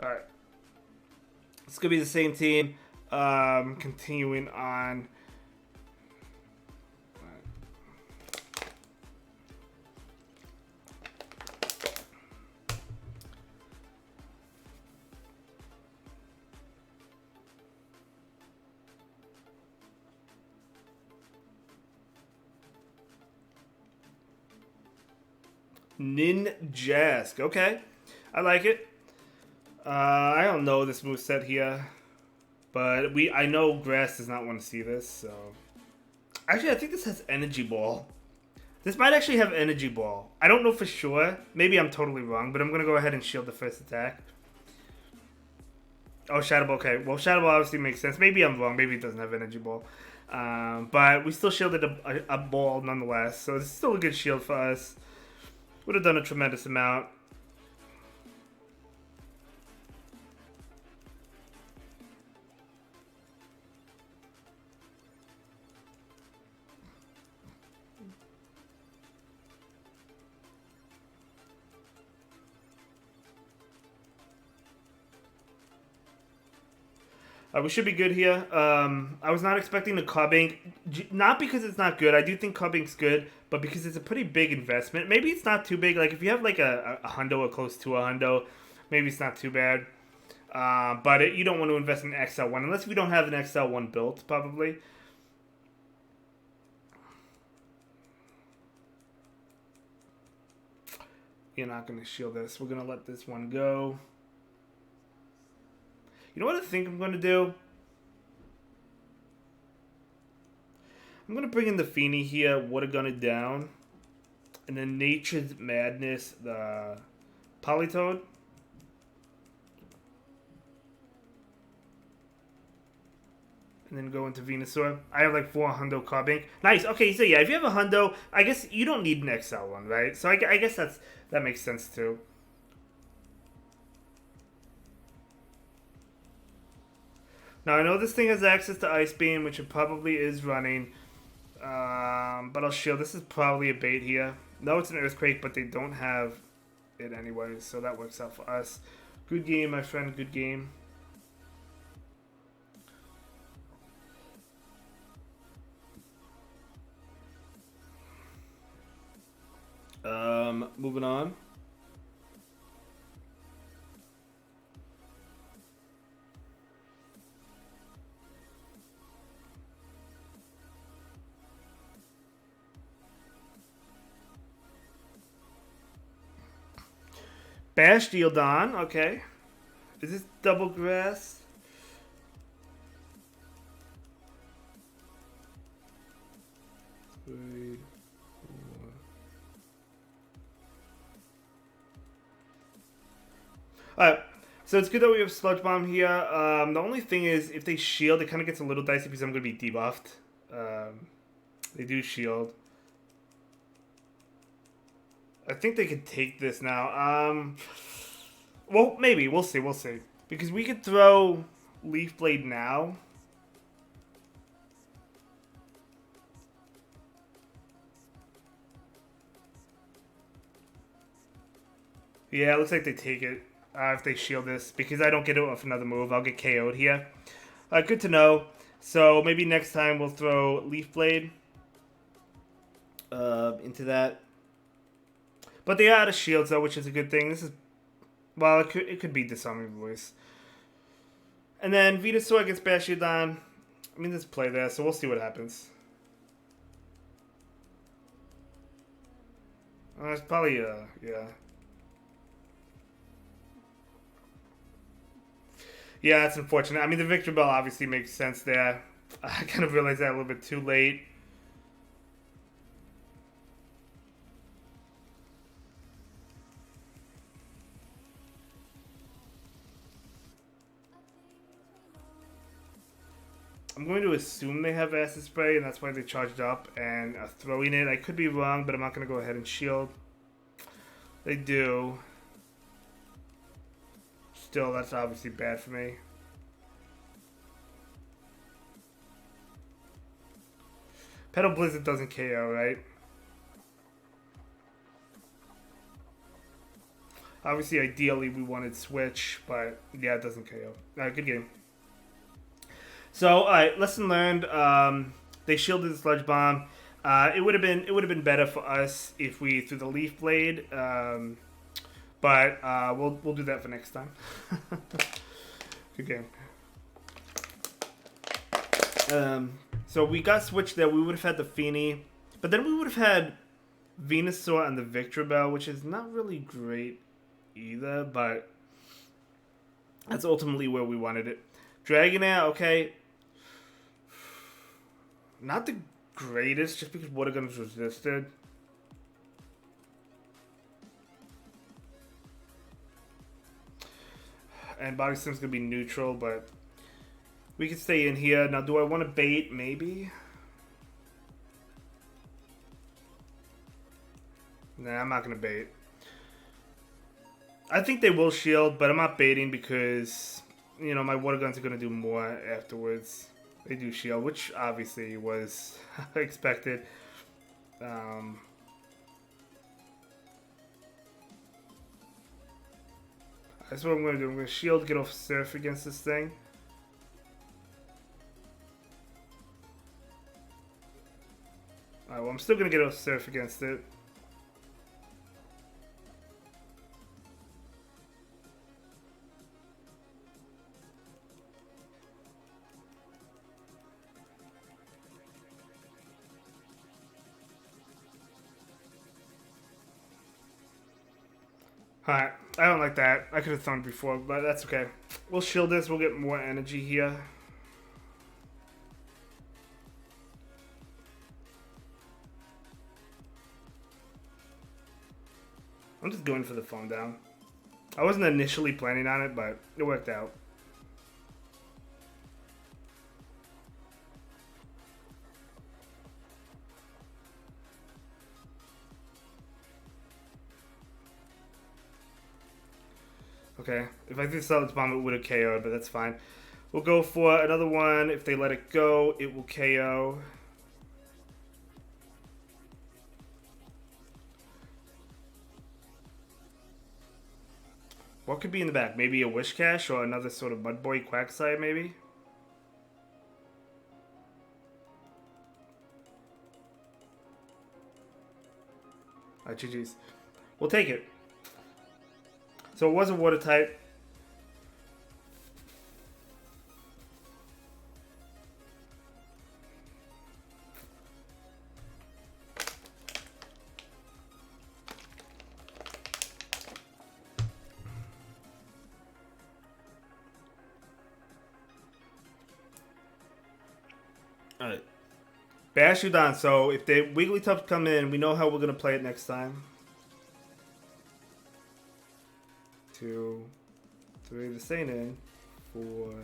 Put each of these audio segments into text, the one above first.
Alright. It's going to be the same team. Continuing on. Ninjask. Okay. I like it. I don't know this moveset here. But I know Grass does not want to see this, so... Actually, I think this has Energy Ball. This might actually have Energy Ball. I don't know for sure. Maybe I'm totally wrong, but I'm going to go ahead and shield the first attack. Oh, Shadow Ball. Okay. Well, Shadow Ball obviously makes sense. Maybe I'm wrong. Maybe it doesn't have Energy Ball. But we still shielded a ball nonetheless, so it's still a good shield for us. Would have done a tremendous amount. We should be good here. I was not expecting the Cubbing. Not because it's not good. I do think Cubbing's good, but because it's a pretty big investment. Maybe it's not too big. Like, if you have, like, a hundo or close to a hundo, maybe it's not too bad. But you don't want to invest in XL1, unless we don't have an XL1 built, probably. You're not going to shield this. We're going to let this one go. You know what I think I'm going to do? I'm going to bring in the Fini here, Water Gun it down. And then Nature's Madness, the Polytoad. And then go into Venusaur. I have like 4 Hundo Cubbing. Nice. Okay, so yeah, if you have a Hundo, I guess you don't need an XL one, right? So I guess that makes sense too. Now, I know this thing has access to Ice Beam, which it probably is running. But I'll shield. This is probably a bait here. No, it's an Earthquake, but they don't have it anyway, so that works out for us. Good game, my friend. Good game. Moving on. Bastiodon, okay. Is this double grass? Three, four. Alright, so it's good that we have Sludge Bomb here. The only thing is, if they shield, it kind of gets a little dicey because I'm going to be debuffed. They do shield. I think they could take this now. Well, maybe. We'll see. We'll see. Because we could throw Leaf Blade now. Yeah, it looks like they take it if they shield this. Because I don't get it with another move. I'll get KO'd here. Good to know. So maybe next time we'll throw Leaf Blade into that. But they are out of shields, though, which is a good thing. This is... Well, it could be Disarming Voice. And then Venusaur gets Bastiodon. I mean, let's play there, so we'll see what happens. It's probably, yeah. Yeah, it's unfortunate. I mean, the Victor Bell obviously makes sense there. I kind of realized that a little bit too late. I'm going to assume they have Acid Spray, and that's why they charged up and are throwing it. I could be wrong, but I'm not going to go ahead and shield. They do. Still, that's obviously bad for me. Petal Blizzard doesn't KO, right? Obviously, ideally, we wanted switch, but yeah, it doesn't KO. Good game. So, alright, lesson learned. They shielded the sludge bomb. It would have been better for us if we threw the leaf blade. But we'll do that for next time. Good game. So we got switched there. We would have had the Fini, but then we would have had Venusaur and the Victreebel, which is not really great either, but that's ultimately where we wanted it. Dragonair, okay. Not the greatest, just because Water Gun's resisted. And Body Slam's going to be neutral, but we can stay in here. Now, do I want to bait? Maybe. Nah, I'm not going to bait. I think they will shield, but I'm not baiting because, you know, my Water Guns are going to do more afterwards. They do shield, which obviously was expected. That's what I'm going to do. I'm going to shield, get off Surf against this thing. Alright, well, I'm still going to get off Surf against it. Alright, I don't like that. I could have thrown it before, but that's okay. We'll shield this, we'll get more energy here. I'm just going for the phone down. I wasn't initially planning on it, but it worked out. Okay, if I threw Silence Bomb, it would have KO'd, but that's fine. We'll go for another one. If they let it go, it will KO. What could be in the back? Maybe a Wish Cache or another sort of Mudboy Quagsire, maybe? Alright, GG's. We'll take it. So it was a water type. Alright. Bashudan, so if they Wigglytuff come in, we know how we're going to play it next time. 2, 3 to Seinen, 4.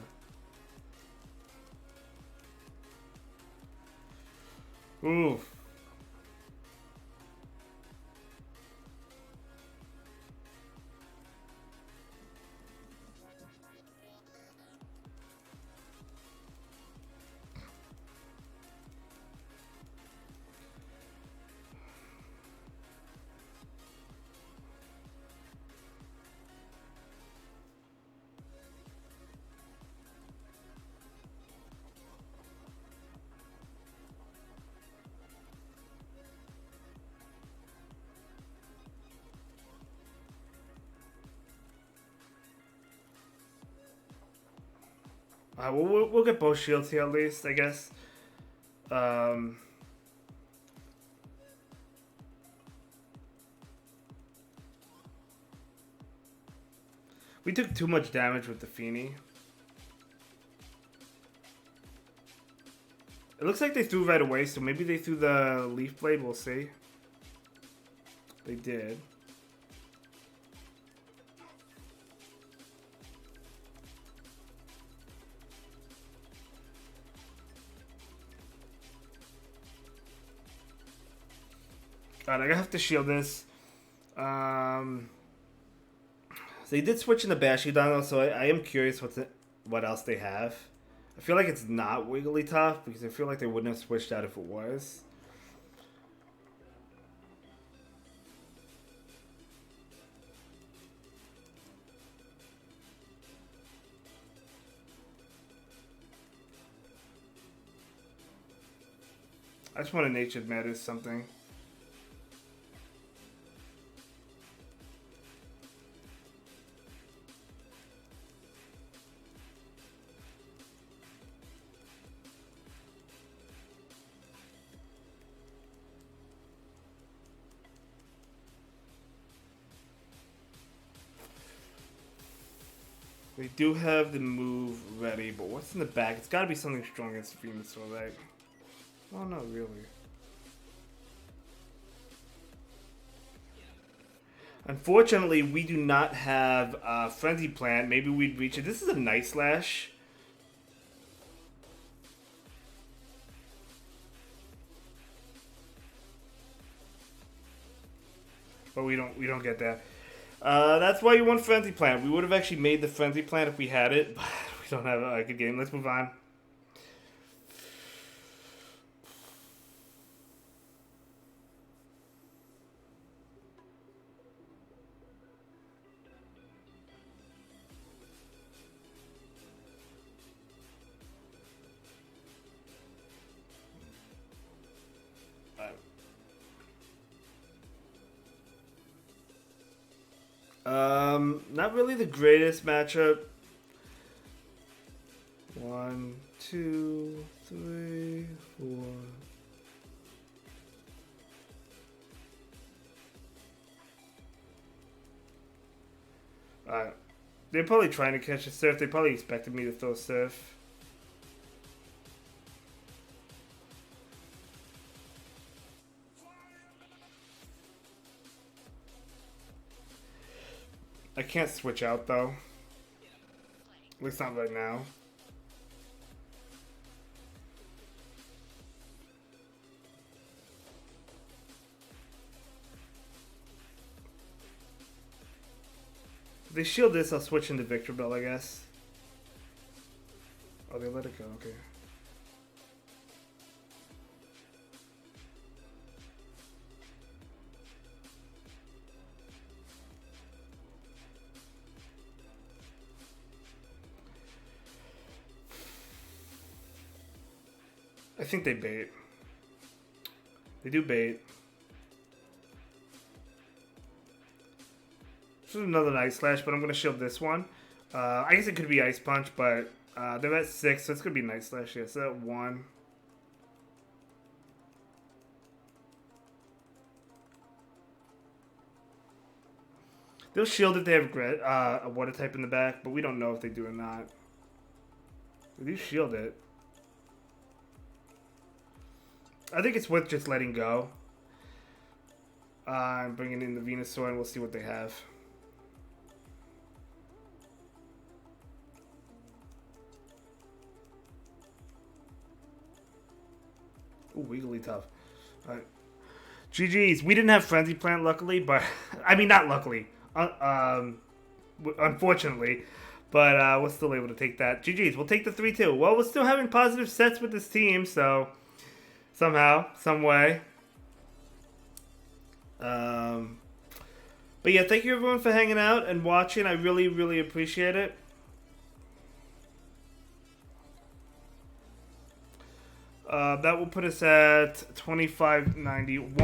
Oof. We'll get both shields here at least, I guess. We took too much damage with the Fini. It looks like they threw right away, so maybe they threw the Leaf Blade, we'll see. They did. Alright, I'm gonna have to shield this. So they did switch in the Bashudan, so I am curious what else they have. I feel like it's not Wigglytuff, because I feel like they wouldn't have switched out if it was. I just want a Natured Matters something. We do have the move ready, but what's in the back? It's got to be something strong against Venusaur, right? Oh, not really. Unfortunately, we do not have Frenzy Plant. Maybe we'd reach it. This is a Night Slash. But we don't get that. That's why you want Frenzy Plant. We would have actually made the Frenzy Plant if we had it, but we don't have a good game. Let's move on. Not really the greatest matchup. 1, 2, 3, 4. They're probably trying to catch a surf. They probably expected me to throw surf. I can't switch out though. At least not right now. If they shield this, I'll switch into Victor Bell, I guess. Oh, they let it go, okay. I think they bait. They do bait. This is another Ice Slash, but I'm going to shield this one. I guess it could be Ice Punch, but they're at 6, so it's going to be Night Slash. Yeah, so at 1. They'll shield if they have a Water type in the back, but we don't know if they do or not. They do shield it. I think it's worth just letting go. And bringing in the Venusaur, and we'll see what they have. Ooh, Wigglytuff. Alright. GG's. We didn't have Frenzy Plant, luckily, but... I mean, not luckily. Unfortunately. But we're still able to take that. GG's. We'll take the 3-2. Well, we're still having positive sets with this team, so... Somehow, some way. But yeah, thank you everyone for hanging out and watching. I really, really appreciate it. That will put us at 2591.